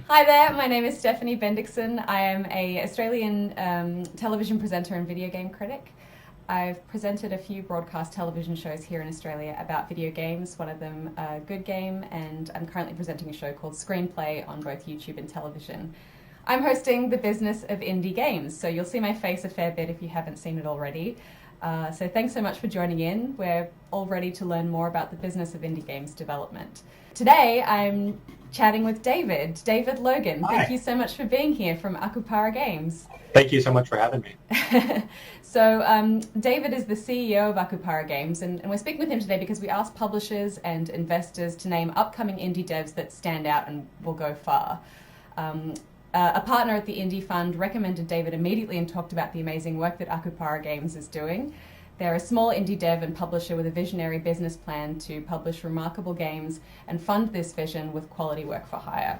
Hi there, my name is Stephanie Bendixson. I am a Australian television presenter and video game critic. I've presented a few broadcast television shows here in Australia about video games, one of them Good Game, and I'm currently presenting a show called Screenplay on both YouTube and television. I'm hosting the business of indie games, so you'll see my face a fair bit if you haven't seen it already. So thanks so much for joining in. We're all ready to learn more about the business of indie games development. Today I'm chatting with David Logan. Hi. Thank you so much for being here from Akupara Games. Thank you so much for having me. So David is the CEO of Akupara Games, and we're speaking with him today because we asked publishers and investors to name upcoming indie devs that stand out and will go far. A partner at the Indie Fund recommended David immediately and talked about the amazing work that Akupara Games is doing. They're a small indie dev and publisher with a visionary business plan to publish remarkable games and fund this vision with quality work for hire.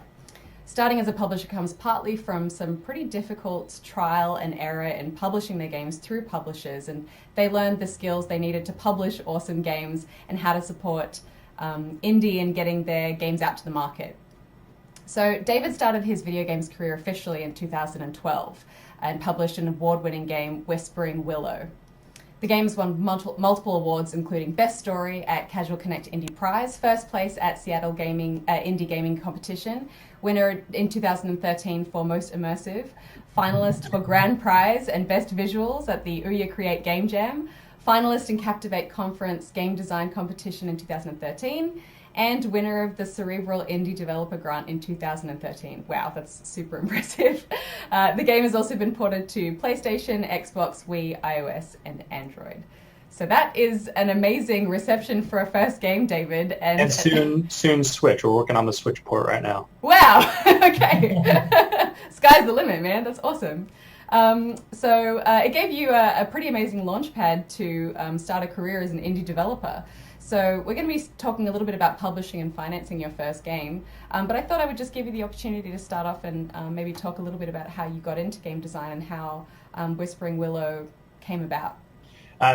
Starting as a publisher comes partly from some pretty difficult trial and error in publishing their games through publishers, and they learned the skills they needed to publish awesome games and how to support indie in getting their games out to the market. So David started his video games career officially in 2012 and published an award-winning game, Whispering Willow. The game's won multiple awards, including Best Story at Casual Connect Indie Prize, first place at Seattle Indie Gaming Competition, winner in 2013 for Most Immersive, finalist for Grand Prize and Best Visuals at the Ukie Create Game Jam, finalist in Captivate Conference Game Design Competition in 2013, and winner of the Cerebral Indie Developer Grant in 2013. Wow, that's super impressive. The game has also been ported to PlayStation, Xbox, Wii, iOS, and Android. So that is an amazing reception for a first game, David. And soon Switch. We're working on the Switch port right now. Wow, okay. Sky's the limit, man. That's awesome. So it gave you a pretty amazing launch pad to start a career as an indie developer. So we're going to be talking a little bit about publishing and financing your first game, but I thought I would just give you the opportunity to start off and maybe talk a little bit about how you got into game design and how Whispering Willow came about.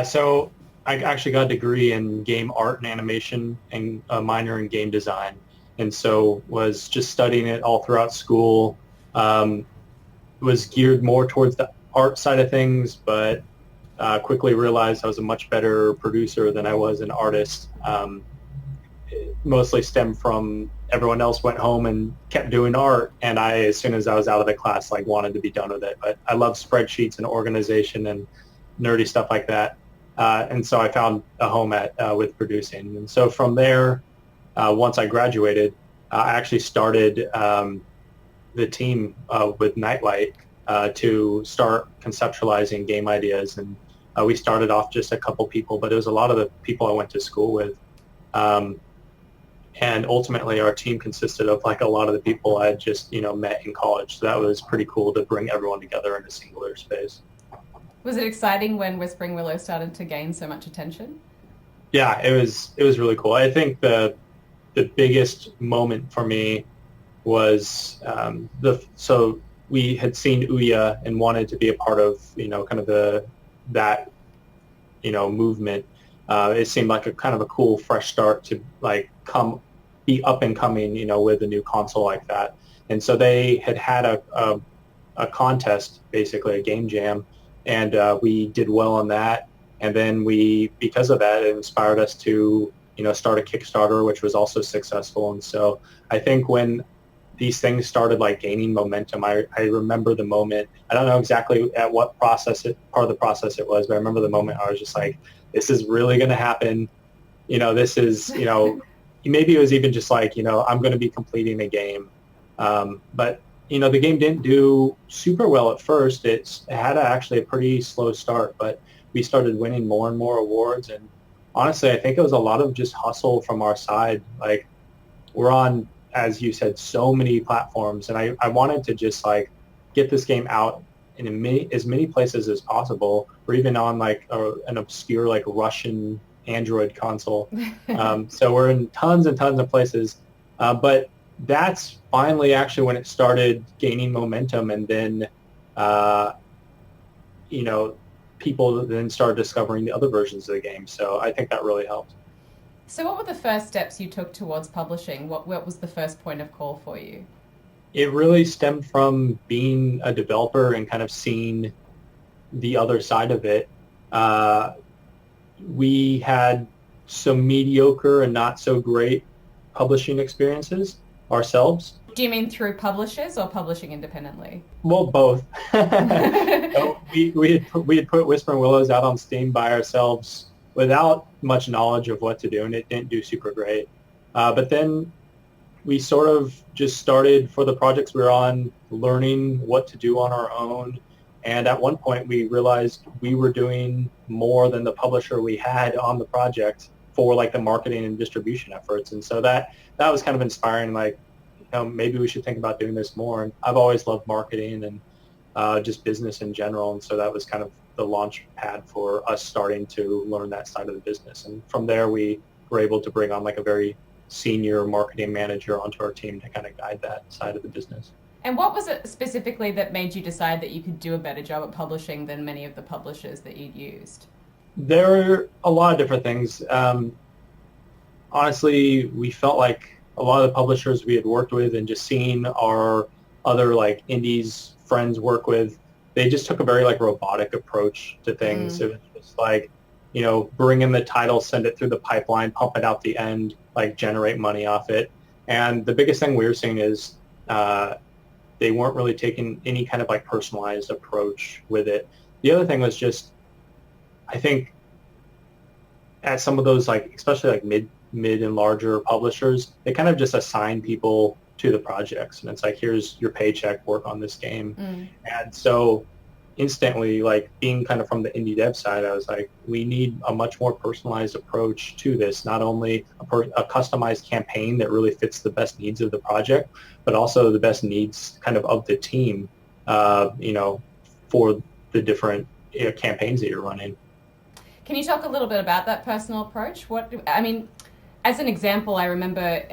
So I actually got a degree in game art and animation and a minor in game design, and so was just studying it all throughout school. Was geared more towards the art side of things, but quickly realized I was a much better producer than I was an artist. It mostly stemmed from everyone else went home and kept doing art, and I, as soon as I was out of the class, wanted to be done with it. But I love spreadsheets and organization and nerdy stuff like that, and so I found a home with producing. And so from there, once I graduated, I actually started the team with Nightlight to start conceptualizing game ideas, and we started off just a couple people, but it was a lot of the people I went to school with, and ultimately our team consisted of a lot of the people I had just met in college. So that was pretty cool to bring everyone together in a singular space. Was it exciting when Whispering Willow started to gain so much attention? Yeah, it was really cool. I think the biggest moment for me was so we had seen Ouya and wanted to be a part of kind of that movement. It seemed like a kind of a cool fresh start to be up and coming with a new console like that. And so they had a contest, basically a game jam, and we did well on that. And then because of that, it inspired us to start a Kickstarter, which was also successful. And so I think when these things started gaining momentum, I remember the moment. I don't know exactly at what part of the process it was, but I remember the moment I was just like, this is really going to happen. This is, maybe it was even just I'm going to be completing a game. But, the game didn't do super well at first. It had actually a pretty slow start, but we started winning more and more awards. And honestly, I think it was a lot of just hustle from our side. We're on, as you said, so many platforms, and I wanted to just get this game out in as many places as possible. We're even on an obscure Russian Android console. So we're in tons and tons of places, but that's finally actually when it started gaining momentum, and then people then started discovering the other versions of the game. So I think that really helped. So what were the first steps you took towards publishing? What was the first point of call for you? It really stemmed from being a developer and kind of seeing the other side of it. Uh, we had some mediocre and not so great publishing experiences ourselves. Do you mean through publishers or publishing independently? Well, both. So we had put Whispering Willows out on Steam by ourselves without much knowledge of what to do, and it didn't do super great. But then we sort of just started for the projects we were on, learning what to do on our own. And at one point, we realized we were doing more than the publisher we had on the project for like the marketing and distribution efforts. And so that was kind of inspiring. Like, maybe we should think about doing this more. And I've always loved marketing and just business in general. And so that was kind of the launch pad for us starting to learn that side of the business. And from there, we were able to bring on like a very senior marketing manager onto our team to kind of guide that side of the business. And what was it specifically that made you decide that you could do a better job at publishing than many of the publishers that you'd used? There are a lot of different things. Honestly, we felt like a lot of the publishers we had worked with and just seeing our other like indies friends work with, they just took a very like robotic approach to things. It was just like, bring in the title, send it through the pipeline, pump it out the end, like generate money off it. And the biggest thing we were seeing is they weren't really taking any kind of like personalized approach with it. The other thing was just, I think at some of those like, especially like mid and larger publishers, they kind of just assign people to the projects. And it's like, here's your paycheck, work on this game. And so instantly, like being kind of from the indie dev side, I was like, we need a much more personalized approach to this, not only a customized campaign that really fits the best needs of the project, but also the best needs kind of the team, for the different campaigns that you're running. Can you talk a little bit about that personal approach? As an example, I remember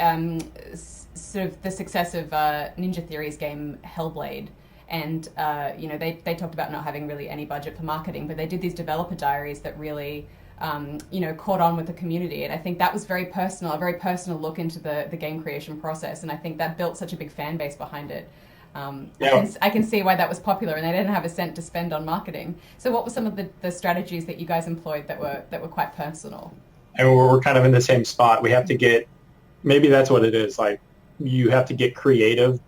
sort of the success of Ninja Theory's game Hellblade. And, they talked about not having really any budget for marketing, but they did these developer diaries that really, caught on with the community. And I think that was a very personal look into the game creation process. And I think that built such a big fan base behind it. I can see why that was popular, and they didn't have a cent to spend on marketing. So what were some of the strategies that you guys employed that were quite personal? And we're kind of in the same spot. We have to maybe that's what it is. Like, you have to get creative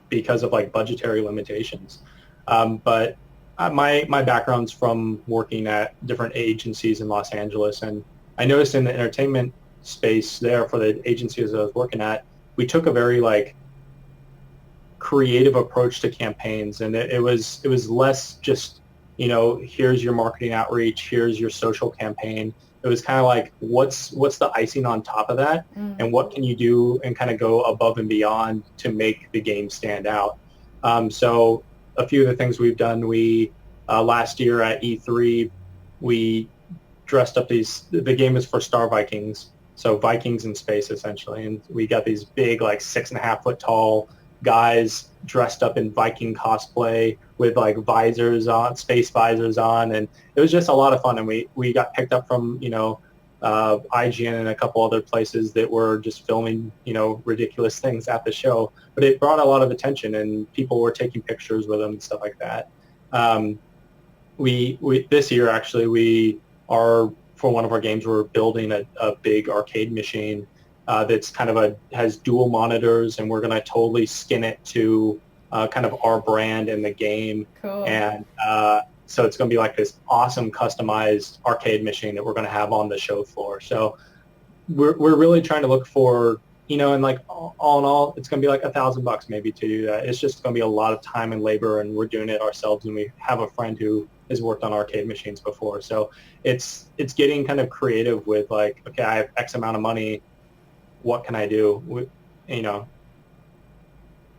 because of like budgetary limitations. But my background's from working at different agencies in Los Angeles, and I noticed in the entertainment space there for the agencies I was working at, we took a very like creative approach to campaigns, and it was less just, here's your marketing outreach, here's your social campaign. It was kind of like, what's the icing on top of that, and what can you do and kind of go above and beyond to make the game stand out. So a few of the things we've done, we last year at E3, we dressed up the game is for Star Vikings, so Vikings in space essentially, and we got these big like 6.5 foot tall guys dressed up in Viking cosplay with like space visors on, and it was just a lot of fun. And we got picked up from IGN and a couple other places that were just filming ridiculous things at the show, but it brought a lot of attention and people were taking pictures with them and stuff like that. We this year actually we are, for one of our games, we're building a big arcade machine that's kind of has dual monitors, and we're going to totally skin it to kind of our brand in the game. Cool. And so it's going to be like this awesome customized arcade machine that we're going to have on the show floor. So we're really trying to look for, and like all in all, it's going to be like $1,000 maybe to do that. It's just going to be a lot of time and labor, and we're doing it ourselves, and we have a friend who has worked on arcade machines before. So it's getting kind of creative with like, okay, I have X amount of money, what can I do?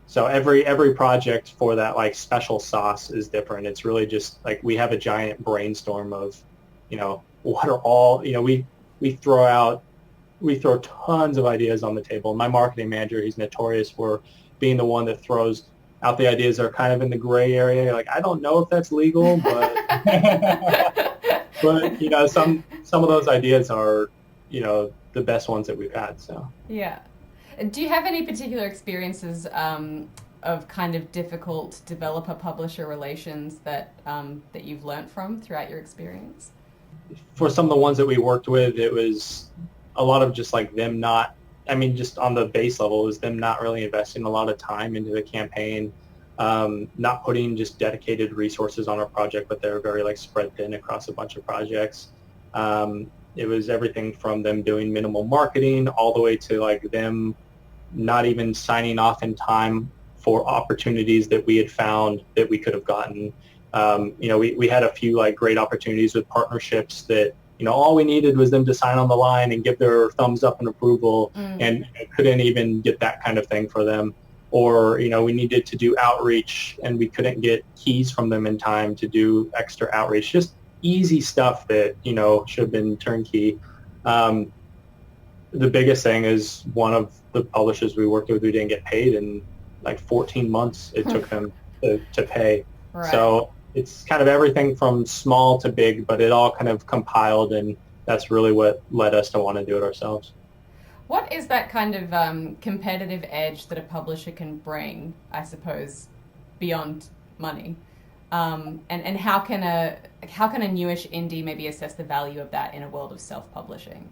So every project for that like special sauce is different. It's really just like we have a giant brainstorm of, what are all, we throw tons of ideas on the table. My marketing manager, he's notorious for being the one that throws out the ideas that are kind of in the gray area. Like, I don't know if that's legal, but but some of those ideas are, the best ones that we've had. So yeah. Do you have any particular experiences of kind of difficult developer-publisher relations that that you've learned from throughout your experience? For some of the ones that we worked with, it was a lot of just like them not, I mean, just on the base level, is them not really investing a lot of time into the campaign, not putting just dedicated resources on our project, but they're very like spread thin across a bunch of projects. It was everything from them doing minimal marketing all the way to like them not even signing off in time for opportunities that we had found that we could have gotten. We had a few like great opportunities with partnerships that, all we needed was them to sign on the line and give their thumbs up and approval, and couldn't even get that kind of thing for them. Or, we needed to do outreach and we couldn't get keys from them in time to do extra outreach. Just easy stuff that, should have been turnkey. The biggest thing is one of the publishers we worked with, we didn't get paid in like 14 months it took them to pay. Right. So it's kind of everything from small to big, but it all kind of compiled, and that's really what led us to want to do it ourselves. What is that kind of competitive edge that a publisher can bring, I suppose, beyond money? And how can a newish indie maybe assess the value of that in a world of self-publishing?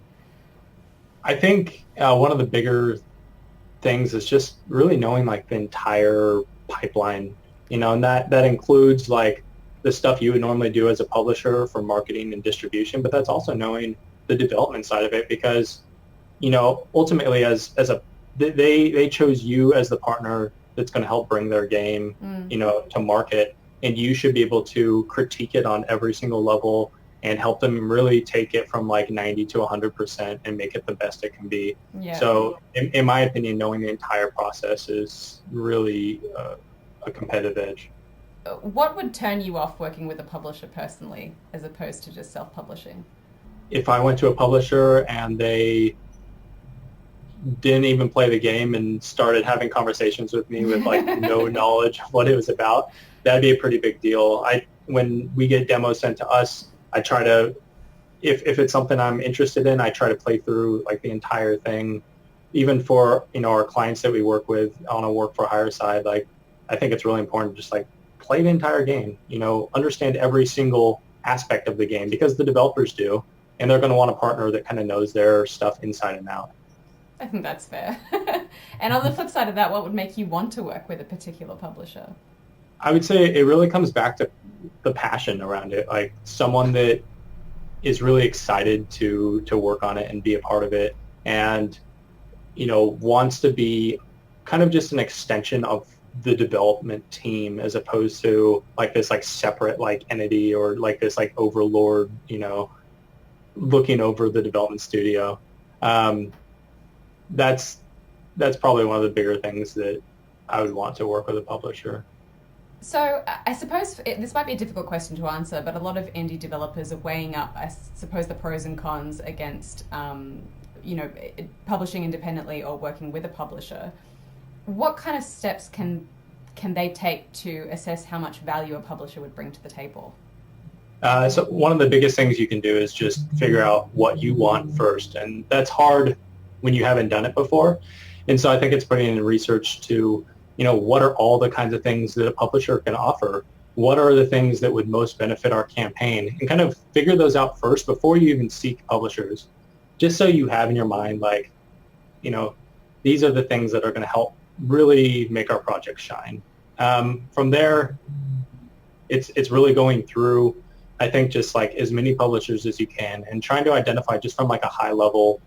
I think one of the bigger things is just really knowing like the entire pipeline, and that includes like the stuff you would normally do as a publisher for marketing and distribution, but that's also knowing the development side of it, because ultimately they chose you as the partner that's going to help bring their game to market, and you should be able to critique it on every single level and help them really take it from like 90 to 100% and make it the best it can be. Yeah. So in my opinion, knowing the entire process is really a competitive edge. What would turn you off working with a publisher personally, as opposed to just self-publishing? If I went to a publisher and they didn't even play the game and started having conversations with me with like no knowledge of what it was about, that'd be a pretty big deal. When we get demos sent to us, I try to, if it's something I'm interested in, I try to play through like the entire thing. Even for, our clients that we work with on a work for hire side, like I think it's really important to just like play the entire game, understand every single aspect of the game, because the developers do, and they're going to want a partner that kind of knows their stuff inside and out. I think that's fair. And on the flip side of that, what would make you want to work with a particular publisher? I would say it really comes back to the passion around it, like someone that is really excited to work on it and be a part of it, and wants to be kind of just an extension of the development team, as opposed to like this like separate like entity or like this like overlord, looking over the development studio. That's probably one of the bigger things that I would want to work with a publisher. So I suppose this might be a difficult question to answer, but a lot of indie developers are weighing up, I suppose, the pros and cons against, publishing independently or working with a publisher. What kind of steps can they take to assess how much value a publisher would bring to the table? So one of the biggest things you can do is just figure out what you want first, and that's hard when you haven't done it before. And so I think it's putting in research to, what are all the kinds of things that a publisher can offer? What are the things that would most benefit our campaign? And kind of figure those out first before you even seek publishers, just so you have in your mind, like, these are the things that are going to help really make our project shine. From there, it's really going through, I think, just like as many publishers as you can and trying to identify just from like a high level,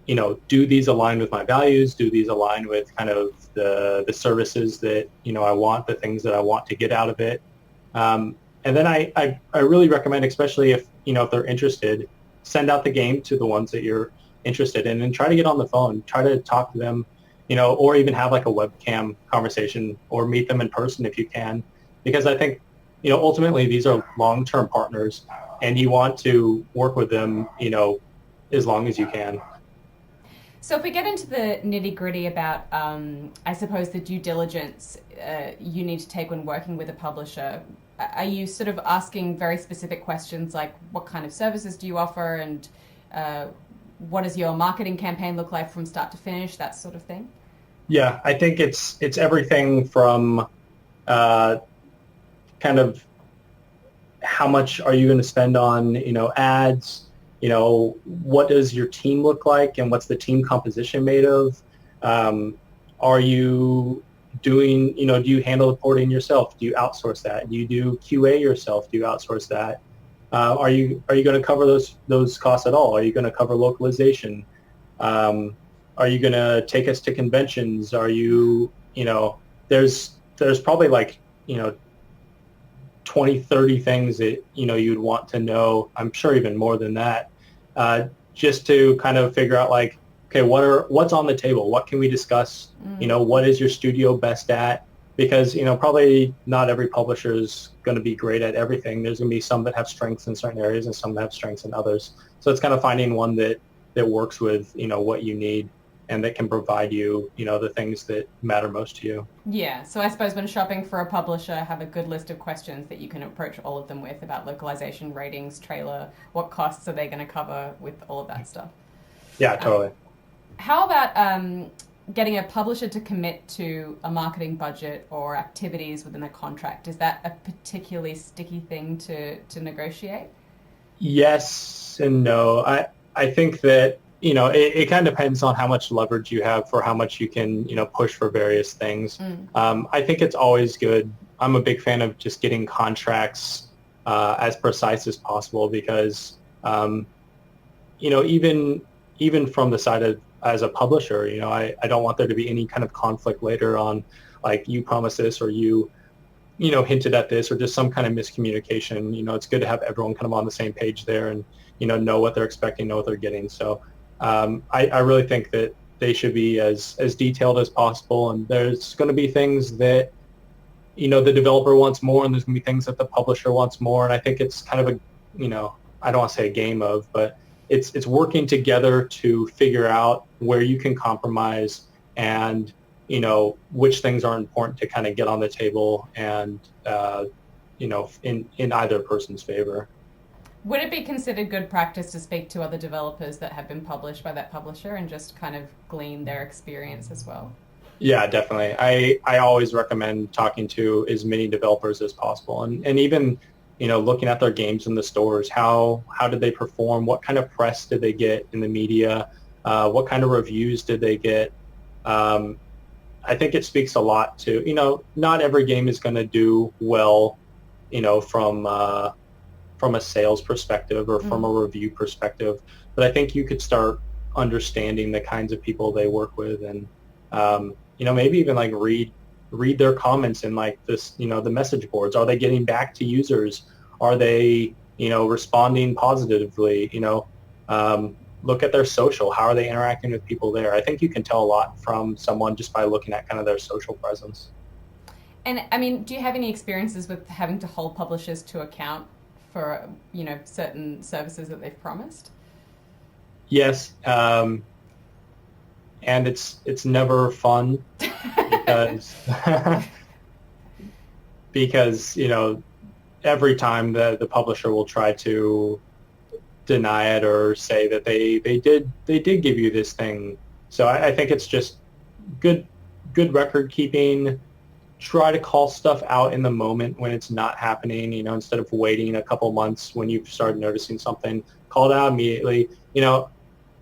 do these align with my values? Do these align with kind of the services that, I want, the things that I want to get out of it? And then I really recommend, especially if they're interested, send out the game to the ones that you're interested in and try to get on the phone, try to talk to them, or even have like a webcam conversation or meet them in person if you can. Because I think, ultimately these are long-term partners and you want to work with them, as long as you can. So if we get into the nitty-gritty about, I suppose, the due diligence you need to take when working with a publisher, are you sort of asking very specific questions like what kind of services do you offer, and what does your marketing campaign look like from start to finish, that sort of thing? Yeah, I think it's everything from uh, kind of how much are you going to spend on, ads? What does your team look like and what's the team composition made of? Um, are you doing, do you handle the porting yourself? Do you outsource that? Do you do QA yourself? Do you outsource that? Are you going to cover those costs at all? Are you going to cover localization? Um, are you going to take us to conventions? Are you, there's probably like, 20, 30 things that, you'd want to know. I'm sure even more than that, just to kind of figure out like, okay, what's on the table? What can we discuss? What is your studio best at? Because, probably not every publisher is going to be great at everything. There's going to be some that have strengths in certain areas and some that have strengths in others. So it's kind of finding one that works with, what you need and that can provide you, the things that matter most to you. Yeah, so I suppose when shopping for a publisher, have a good list of questions that you can approach all of them with about localization, ratings, trailer, what costs are they going to cover with all of that stuff. Yeah, totally. How about getting a publisher to commit to a marketing budget or activities within a contract? Is that a particularly sticky thing to negotiate? Yes and no. I think that, it kind of depends on how much leverage you have for how much you can, push for various things. I think it's always good. I'm a big fan of just getting contracts as precise as possible because, even from the side of as a publisher, I don't want there to be any kind of conflict later on, like you promised this or you hinted at this or just some kind of miscommunication. It's good to have everyone kind of on the same page there and, know what they're expecting, know what they're getting. So I really think that they should be as detailed as possible. And there's going to be things that, the developer wants more and there's going to be things that the publisher wants more. And I think it's kind of a, I don't want to say a game of, but it's working together to figure out where you can compromise and, which things are important to kind of get on the table and, in either person's favor. Would it be considered good practice to speak to other developers that have been published by that publisher and just kind of glean their experience as well? Yeah, definitely. I always recommend talking to as many developers as possible and even, looking at their games in the stores. How did they perform? What kind of press did they get in the media? What kind of reviews did they get? I think it speaks a lot to, not every game is going to do well, from a sales perspective or from a review perspective. But I think you could start understanding the kinds of people they work with and, maybe even like read their comments in like this, the message boards. Are they getting back to users? Are they, responding positively? Look at their social. How are they interacting with people there? I think you can tell a lot from someone just by looking at kind of their social presence. And I mean, do you have any experiences with having to hold publishers to account for, certain services that they've promised? Yes. And it's never fun because, because, every time the publisher will try to deny it or say that they did give you this thing. So I think it's just good record keeping. Try to call stuff out in the moment when it's not happening, instead of waiting a couple months when you've started noticing something. Call it out immediately.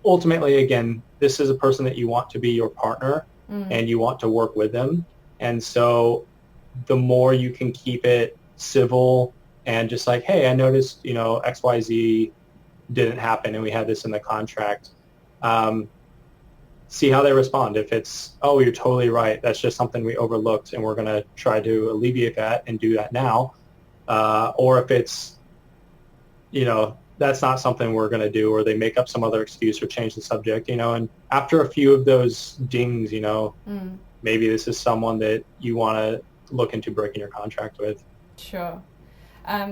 Ultimately, again, this is a person that you want to be your partner and you want to work with them. And so the more you can keep it civil and just like, hey, I noticed, XYZ didn't happen and we had this in the contract. See how they respond. If it's, oh, you're totally right, that's just something we overlooked and we're going to try to alleviate that and do that now. Or if it's, that's not something we're going to do, or they make up some other excuse or change the subject, and after a few of those dings, maybe this is someone that you want to look into breaking your contract with. Sure.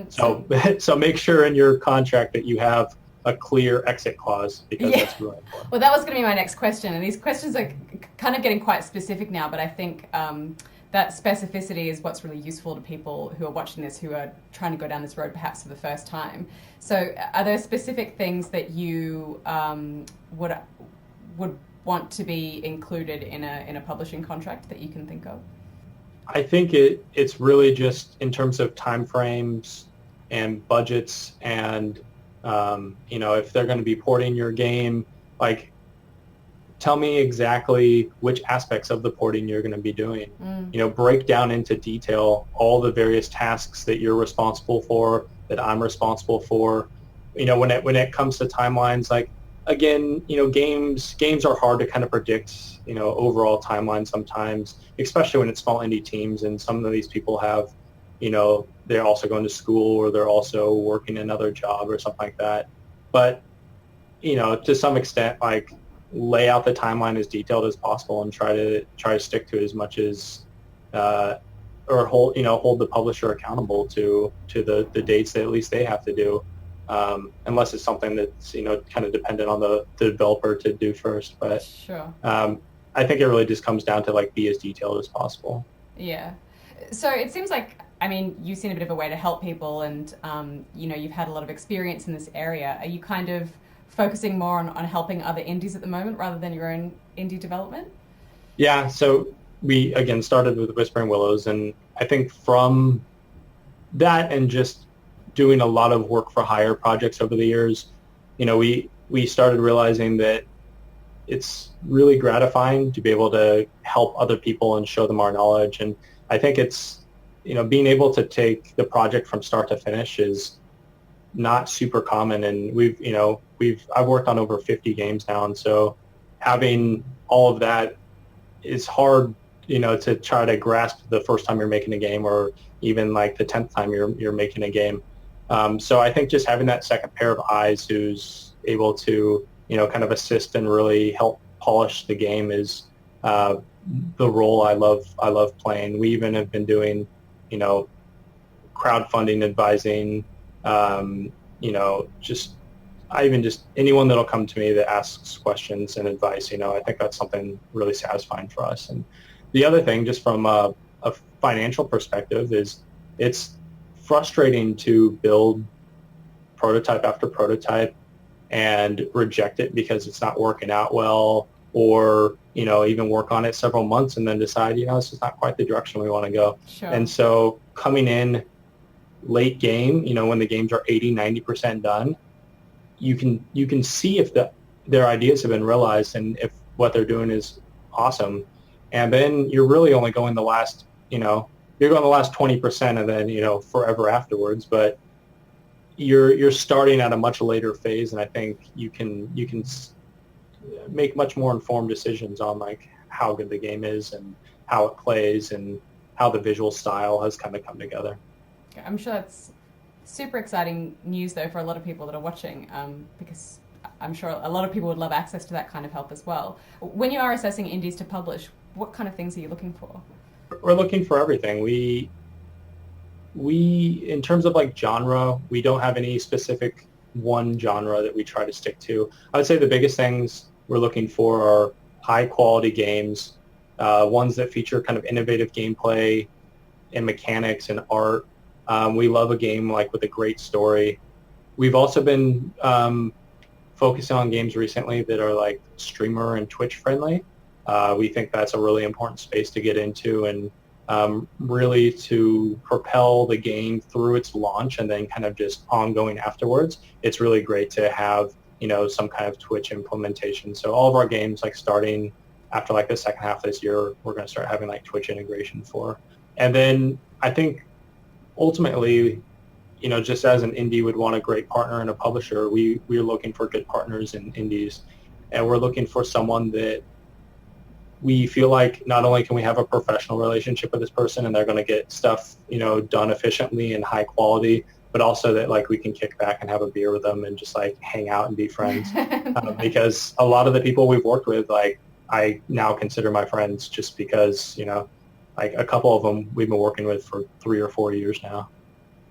So make sure in your contract that you have a clear exit clause because that's really important. Well, that was going to be my next question, and these questions are kind of getting quite specific now, but I think that specificity is what's really useful to people who are watching this, who are trying to go down this road perhaps for the first time. So are there specific things that you would want to be included in a publishing contract that you can think of? I think it's really just in terms of timeframes and budgets, and if they're going to be porting your game, like, tell me exactly which aspects of the porting you're going to be doing. Break down into detail all the various tasks that you're responsible for, that I'm responsible for. When it comes to timelines, like, again, games are hard to kind of predict, overall timelines sometimes, especially when it's small indie teams, and some of these people have, they're also going to school, or they're also working another job or something like that. But, to some extent, like, lay out the timeline as detailed as possible and try to stick to it as much as, or hold the publisher accountable to the dates that at least they have to do, unless it's something that's kind of dependent on the developer to do first. But sure. I think it really just comes down to, like, be as detailed as possible. Yeah. So it seems like, you've seen a bit of a way to help people, and you've had a lot of experience in this area. Are you kind of focusing more on helping other indies at the moment rather than your own indie development? Yeah, so we, again, started with Whispering Willows, and I think from that and just doing a lot of work for hire projects over the years, we started realizing that it's really gratifying to be able to help other people and show them our knowledge. And I think it's, being able to take the project from start to finish is not super common, and I've worked on over 50 games now, and so having all of that is hard, to try to grasp the first time you're making a game, or even like the 10th time you're making a game. So I think just having that second pair of eyes who's able to, kind of assist and really help polish the game is the role I love playing. We even have been doing, crowdfunding advising, just anyone that'll come to me that asks questions and advice, I think that's something really satisfying for us. And the other thing, just from a financial perspective, is it's frustrating to build prototype after prototype and reject it because it's not working out well, or, even work on it several months and then decide, this is not quite the direction we want to go. Sure. And so coming in late game, when the games are 80, 90% done, you can see if their ideas have been realized and if what they're doing is awesome. And then you're really only going the last, you're going the last 20%, and then, forever afterwards. But you're starting at a much later phase, and I think you can make much more informed decisions on, like, how good the game is and how it plays and how the visual style has kind of come together. I'm sure that's super exciting news, though, for a lot of people that are watching, because I'm sure a lot of people would love access to that kind of help as well. When you are assessing indies to publish, what kind of things are you looking for? We're looking for everything. We in terms of, like, genre, we don't have any specific one genre that we try to stick to. I would say the biggest things we're looking for are high quality games, ones that feature kind of innovative gameplay and mechanics and art. We love a game, like, with a great story. We've also been focusing on games recently that are, like, streamer and Twitch friendly. We think that's a really important space to get into, and really to propel the game through its launch and then kind of just ongoing afterwards. It's really great to have, some kind of Twitch implementation. So all of our games, like, starting after, like, the second half of this year, we're going to start having, like, Twitch integration for. And then I think ultimately, just as an indie would want a great partner and a publisher, we're looking for good partners in indies, and we're looking for someone that we feel like not only can we have a professional relationship with this person and they're going to get stuff, done efficiently and high quality, but also that, like, we can kick back and have a beer with them and just, like, hang out and be friends. Because a lot of the people we've worked with, like, I now consider my friends just because, like, a couple of them we've been working with for 3 or 4 years now.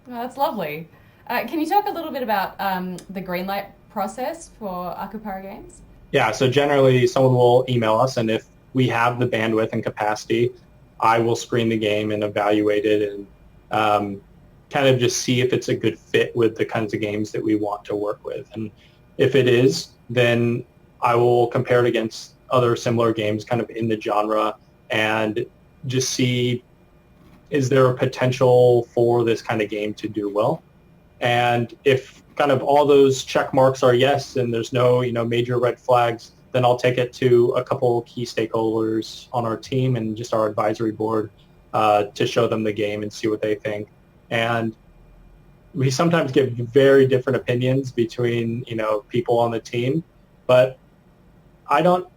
Oh, that's lovely. Can you talk a little bit about the Greenlight process for Akupara Games? Yeah, so generally someone will email us, and if we have the bandwidth and capacity, I will screen the game and evaluate it and kind of just see if it's a good fit with the kinds of games that we want to work with. And if it is, then I will compare it against other similar games kind of in the genre and just see, is there a potential for this kind of game to do well? And if kind of all those check marks are yes and there's no, major red flags, then I'll take it to a couple key stakeholders on our team and just our advisory board to show them the game and see what they think. And we sometimes get very different opinions between, people on the team, but I don't,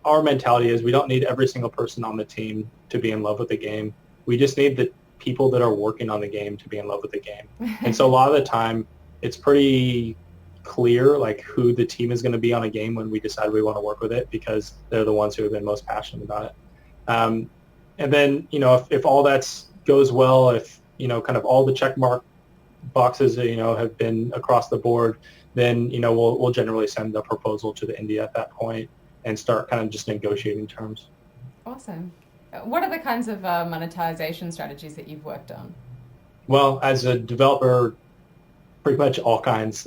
our mentality is we don't need every single person on the team to be in love with the game. We just need the people that are working on the game to be in love with the game. And so a lot of the time it's pretty clear like who the team is going to be on a game when we decide we want to work with it, because they're the ones who have been most passionate about it. And then, if all that goes well, if, kind of all the check mark boxes, have been across the board, then, we'll generally send a proposal to the indie at that point and start kind of just negotiating terms. Awesome. What are the kinds of monetization strategies that you've worked on? Well, as a developer, pretty much all kinds.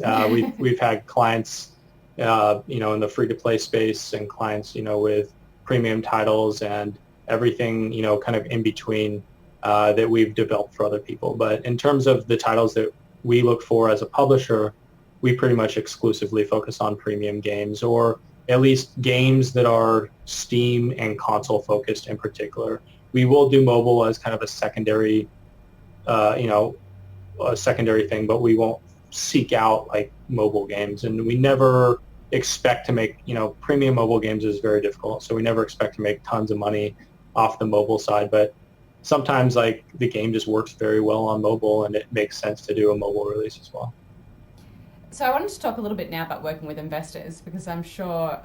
We've had clients, in the free-to-play space, and clients, with premium titles and everything, kind of in between that we've developed for other people. But in terms of the titles that we look for as a publisher, we pretty much exclusively focus on premium games, or at least games that are Steam and console focused in particular. We will do mobile as kind of a secondary, a secondary thing, but we won't seek out like mobile games, and we never expect to make, premium mobile games is very difficult, so we never expect to make tons of money off the mobile side, but sometimes like the game just works very well on mobile and it makes sense to do a mobile release as well. So I wanted to talk a little bit now about working with investors, because I'm sure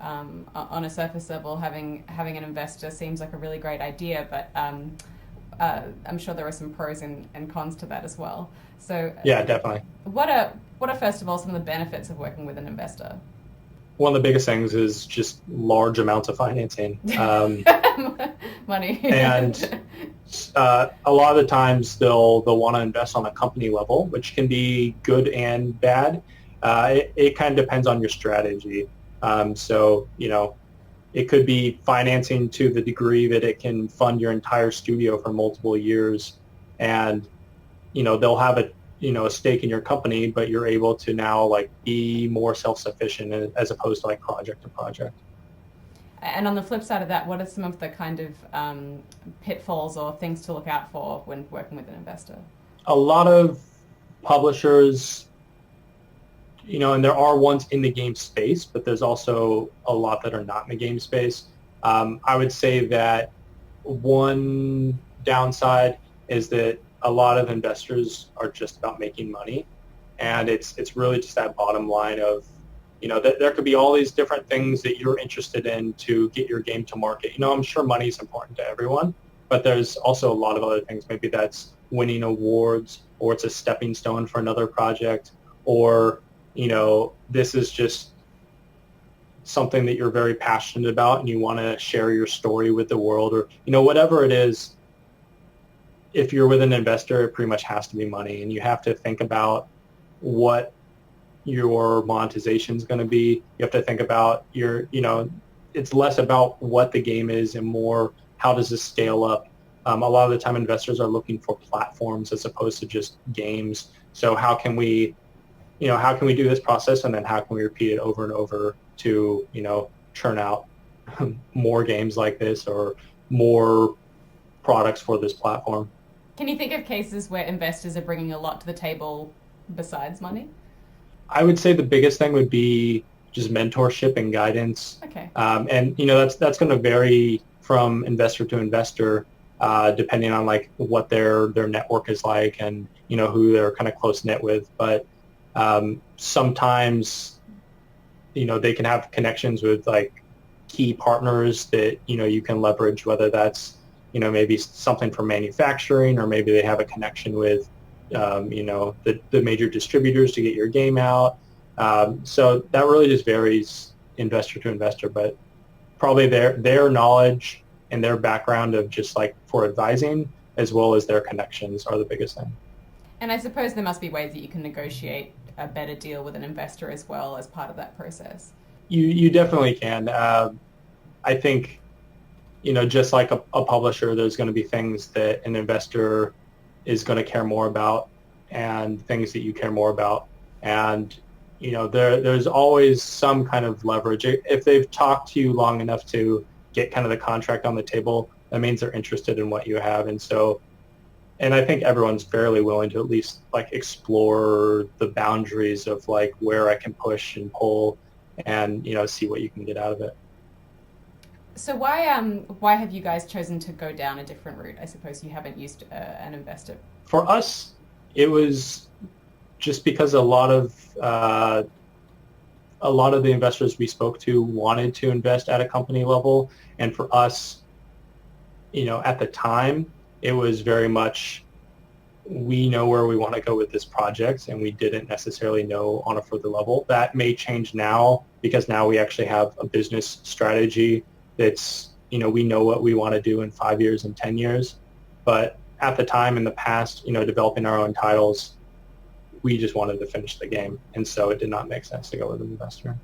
on a surface level having an investor seems like a really great idea, but I'm sure there are some pros and cons to that as well. So yeah, definitely. What are first of all some of the benefits of working with an investor? One of the biggest things is just large amounts of financing. Money. And a lot of the times they'll want to invest on a company level, which can be good and bad. It kind of depends on your strategy. So, it could be financing to the degree that it can fund your entire studio for multiple years, and, they'll have a stake in your company, but you're able to now like be more self-sufficient as opposed to like project to project. And on the flip side of that, what are some of the kind of pitfalls or things to look out for when working with an investor? A lot of publishers, and there are ones in the game space, but there's also a lot that are not in the game space. I would say that one downside is that a lot of investors are just about making money, and it's really just that bottom line of, there could be all these different things that you're interested in to get your game to market. I'm sure money is important to everyone, but there's also a lot of other things. Maybe that's winning awards, or it's a stepping stone for another project, or, this is just something that you're very passionate about and you want to share your story with the world, or, whatever it is. If you're with an investor, it pretty much has to be money, and you have to think about what your monetization is going to be. You have to think about it's less about what the game is and more how does this scale up. A lot of the time investors are looking for platforms as opposed to just games. So how can we do this process, and then how can we repeat it over and over to, churn out more games like this or more products for this platform. Can you think of cases where investors are bringing a lot to the table besides money? I would say the biggest thing would be just mentorship and guidance. Okay. And that's going to vary from investor to investor, depending on like what their network is like and who they're kind of close knit with. But sometimes they can have connections with like key partners that you can leverage, whether that's maybe something from manufacturing, or maybe they have a connection with the major distributors to get your game out. So that really just varies investor to investor, but probably their knowledge and their background of just like for advising, as well as their connections, are the biggest thing. And I suppose there must be ways that you can negotiate a better deal with an investor as well as part of that process. You definitely can. I think, just like a publisher, there's going to be things that an investor is going to care more about and things that you care more about. And, there's always some kind of leverage. If they've talked to you long enough to get kind of the contract on the table, that means they're interested in what you have. And I think everyone's fairly willing to at least like explore the boundaries of like where I can push and pull and, see what you can get out of it. So why have you guys chosen to go down a different route? I suppose you haven't used an investor. For us, it was just because a lot of the investors we spoke to wanted to invest at a company level, and for us, at the time, it was very much we know where we want to go with this project, and we didn't necessarily know on a further level. That may change now because now we actually have a business strategy that's, we know what we want to do in 5 years and 10 years. But at the time in the past, developing our own titles, we just wanted to finish the game. And so it did not make sense to go with an investor.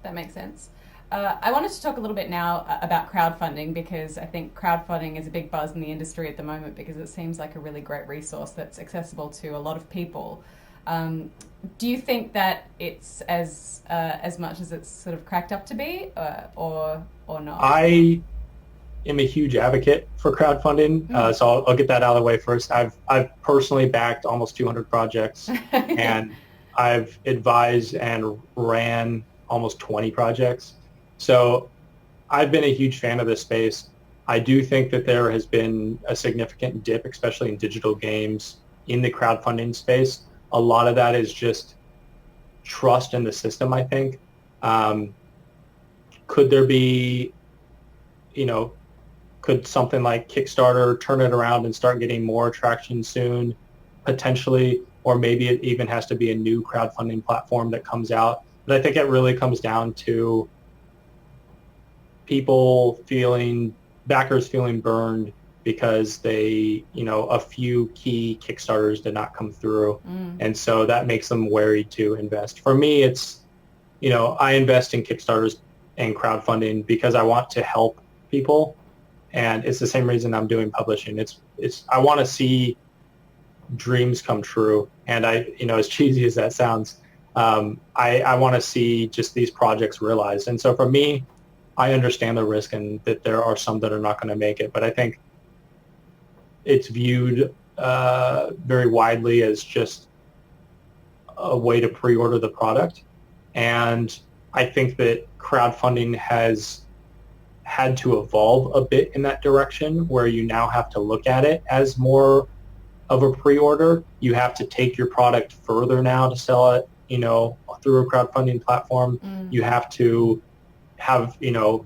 That makes sense. I wanted to talk a little bit now about crowdfunding, because I think crowdfunding is a big buzz in the industry at the moment because it seems like a really great resource that's accessible to a lot of people. Do you think that it's as much as it's sort of cracked up to be, or not? I am a huge advocate for crowdfunding, so I'll get that out of the way first. I've personally backed almost 200 projects, and I've advised and ran almost 20 projects. So I've been a huge fan of this space. I do think that there has been a significant dip, especially in digital games, in the crowdfunding space. A lot of that is just trust in the system, I think. Could there be, could something like Kickstarter turn it around and start getting more traction soon? Potentially, or maybe it even has to be a new crowdfunding platform that comes out. But I think it really comes down to backers feeling burned because a few key Kickstarters did not come through. And so that makes them wary to invest. For me, it's, I invest in Kickstarters and crowdfunding because I want to help people. And it's the same reason I'm doing publishing. I want to see dreams come true. And as cheesy as that sounds, I want to see just these projects realized. And so for me, I understand the risk and that there are some that are not going to make it. But I think it's viewed very widely as just a way to pre-order the product. And I think that crowdfunding has had to evolve a bit in that direction, where you now have to look at it as more of a pre-order. You have to take your product further now to sell it, through a crowdfunding platform. You have to have,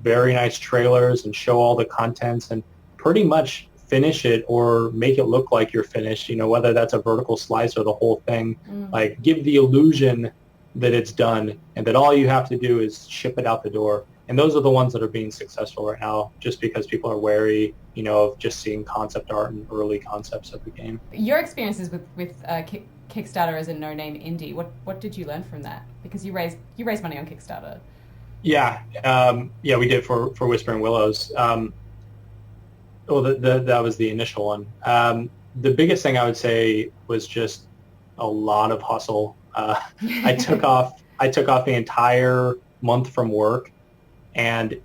very nice trailers and show all the contents and pretty much finish it or make it look like you're finished, whether that's a vertical slice or the whole thing. Like, give the illusion that it's done and that all you have to do is ship it out the door. And those are the ones that are being successful right now, just because people are wary, of just seeing concept art and early concepts of the game. Your experiences with Kickstarter as a no-name indie, what did you learn from that? Because you raised money on Kickstarter. Yeah, we did for Whispering Willows. That was the initial one. The biggest thing I would say was just a lot of hustle. I took off the entire month from work, and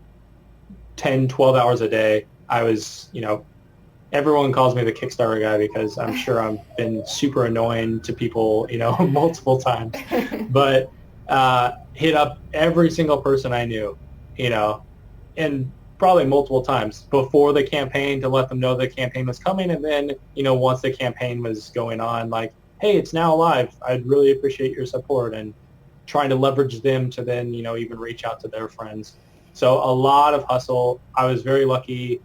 10, 12 hours a day, I was, everyone calls me the Kickstarter guy because I'm sure I've been super annoying to people, multiple times. But hit up every single person I knew, and probably multiple times before the campaign to let them know the campaign was coming. And then, once the campaign was going on, like, hey, it's now live. I'd really appreciate your support, and trying to leverage them to then, even reach out to their friends. So a lot of hustle. I was very lucky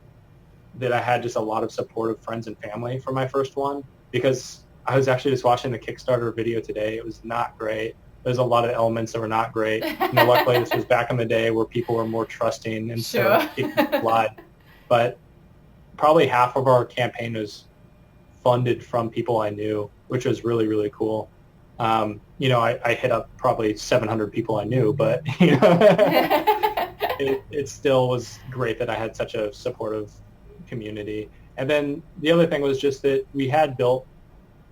that I had just a lot of supportive friends and family for my first one, because I was actually just watching the Kickstarter video today. It was not great. There's a lot of elements that were not great. Luckily, this was back in the day where people were more trusting, and so it could fly. But probably half of our campaign was funded from people I knew, which was really, really cool. I hit up probably 700 people I knew, but it still was great that I had such a supportive community. And then the other thing was just that we had built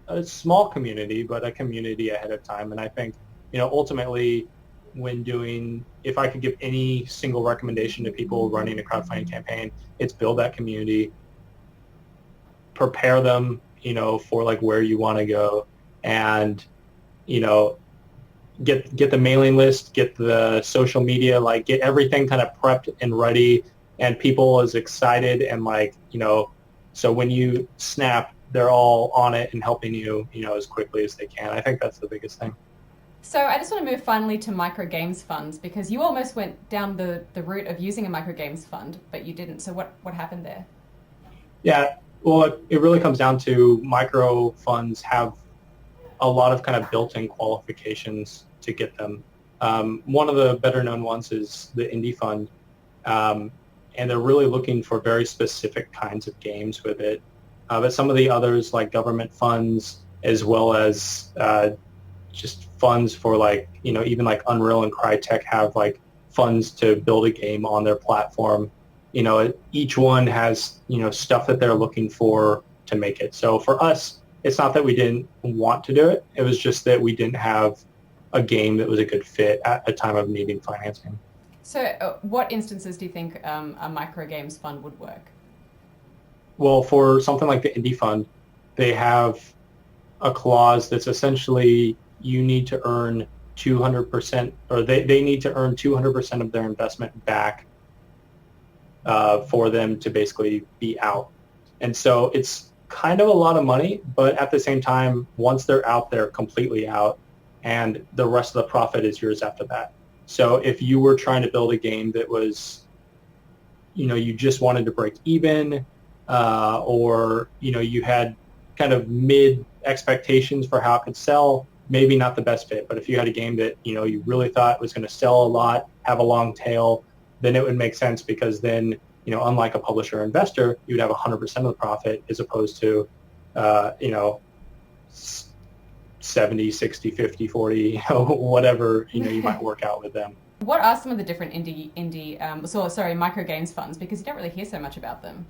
a small community, but a community ahead of time. And I think, ultimately if I could give any single recommendation to people running a crowdfunding campaign, it's build that community, prepare them, for like where you want to go, and, get the mailing list, get the social media, like get everything kind of prepped and ready, and people as excited and like, so when you snap, they're all on it and helping you, as quickly as they can. I think that's the biggest thing. So I just want to move finally to microgames funds, because you almost went down the route of using a microgames fund, but you didn't. So what happened there? Yeah, well, it really comes down to micro funds have a lot of kind of built-in qualifications to get them. One of the better known ones is the Indie Fund, and they're really looking for very specific kinds of games with it. But some of the others, like government funds, as well as just funds for like, even like Unreal and Crytek have like funds to build a game on their platform. Each one has, stuff that they're looking for to make it. So for us, it's not that we didn't want to do it. It was just that we didn't have a game that was a good fit at a time of needing financing. So what instances do you think a microgames fund would work? Well, for something like the Indie Fund, they have a clause that's essentially you need to earn 200%, or they need to earn 200% of their investment back for them to basically be out. And so it's kind of a lot of money, but at the same time, once they're out, they're completely out, and the rest of the profit is yours after that. So if you were trying to build a game that was, you just wanted to break even, or, you had kind of mid expectations for how it could sell, maybe not the best fit. But if you had a game that, you really thought was going to sell a lot, have a long tail, then it would make sense, because then, unlike a publisher or investor, you would have 100% of the profit, as opposed to, 70, 60, 50, 40, whatever, you might work out with them. What are some of the different microgames funds? Because you don't really hear so much about them.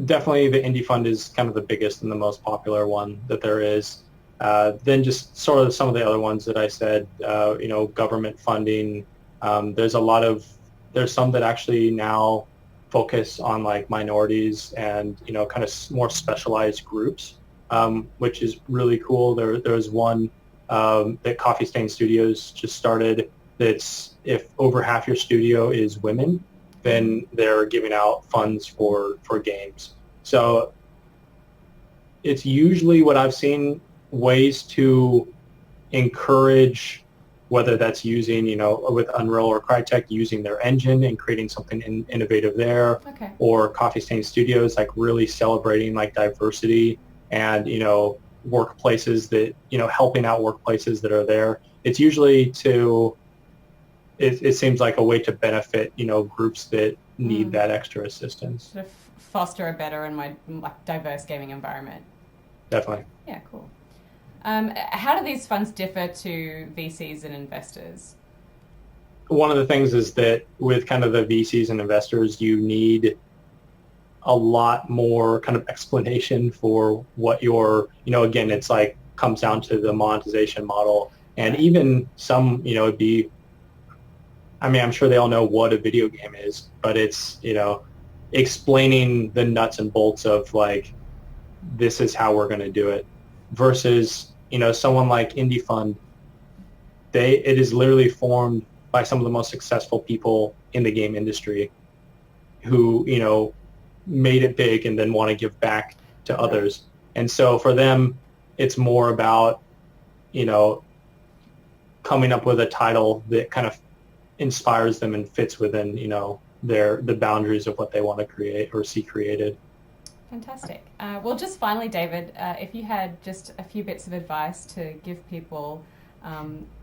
Definitely the Indie Fund is kind of the biggest and the most popular one that there is. Then just sort of some of the other ones that I said, government funding. There's some that actually now focus on like minorities and, kind of more specialized groups, which is really cool. There's one that Coffee Stain Studios just started that's if over half your studio is women, then they're giving out funds for games. So it's usually what I've seen, ways to encourage, whether that's using, with Unreal or Crytek, using their engine and creating something innovative there, okay, or Coffee Stain Studios, like really celebrating like diversity and, workplaces that, helping out workplaces that are there. It's usually it seems like a way to benefit, groups that need that extra assistance. Sort of foster a better and more diverse gaming environment. Definitely. Yeah, cool. How do these funds differ to VCs and investors? One of the things is that with kind of the VCs and investors, you need a lot more kind of explanation for what your, again, it's like comes down to the monetization model. And even some, it'd be, I'm sure they all know what a video game is, but it's, explaining the nuts and bolts of like, this is how we're going to do it, versus, someone like Indie Fund, it is literally formed by some of the most successful people in the game industry who, made it big and then want to give back to others. And so for them, it's more about, coming up with a title that kind of inspires them and fits within, the boundaries of what they want to create or see created. Fantastic. Well, just finally, David, if you had just a few bits of advice to give people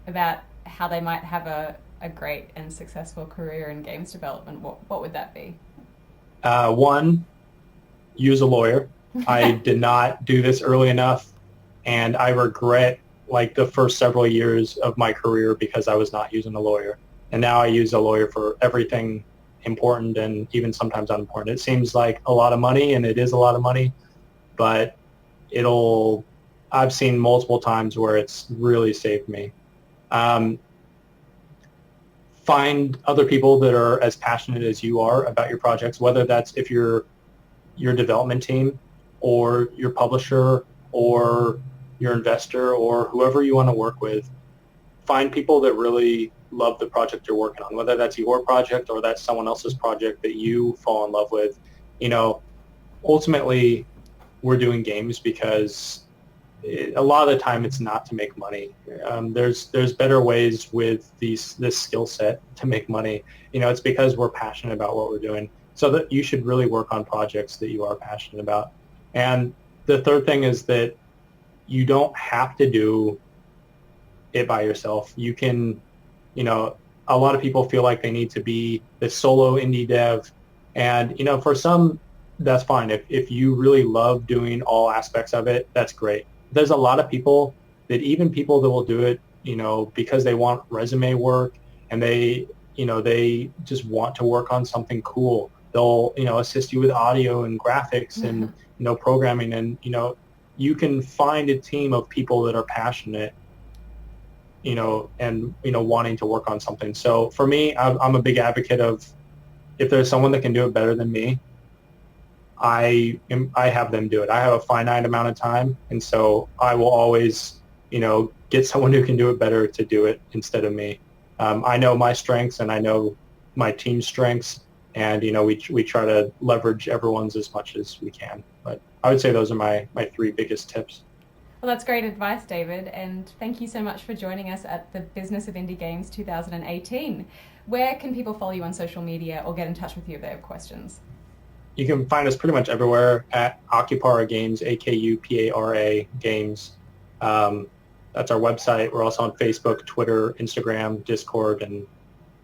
about how they might have a great and successful career in games development, what would that be? One, use a lawyer. I did not do this early enough, and I regret like the first several years of my career because I was not using a lawyer. And now I use a lawyer for everything important and even sometimes unimportant. It seems like a lot of money, and it is a lot of money, but I've seen multiple times where it's really saved me. Find other people that are as passionate as you are about your projects, whether that's if you're your development team or your publisher or your investor or whoever you want to work with. Find people that really love the project you're working on, whether that's your project or that's someone else's project that you fall in love with. Ultimately, we're doing games because a lot of the time it's not to make money. There's better ways with this skill set to make money. It's because we're passionate about what we're doing. So that you should really work on projects that you are passionate about. And the third thing is that you don't have to do it by yourself. You can, a lot of people feel like they need to be the solo indie dev. And, for some, that's fine. If you really love doing all aspects of it, that's great. There's a lot of people even people that will do it, because they want resume work and they just want to work on something cool. They'll, assist you with audio and graphics and, programming. And, you can find a team of people that are passionate, and, wanting to work on something. So for me, I'm a big advocate of if there's someone that can do it better than me, I have them do it. I have a finite amount of time, and so I will always, get someone who can do it better to do it instead of me. I know my strengths and I know my team's strengths, and we try to leverage everyone's as much as we can. But I would say those are my three biggest tips. Well, that's great advice, David, and thank you so much for joining us at the Business of Indie Games 2018. Where can people follow you on social media or get in touch with you if they have questions? You can find us pretty much everywhere at Akupara Games, Akupara Games. That's our website. We're also on Facebook, Twitter, Instagram, Discord, and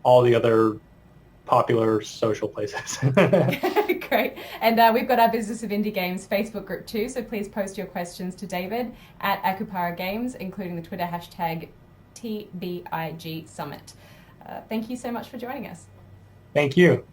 all the other popular social places. Great. And we've got our Business of Indie Games Facebook group too, so please post your questions to David at Akupara Games, including the Twitter hashtag TBoIG Summit. Thank you so much for joining us. Thank you.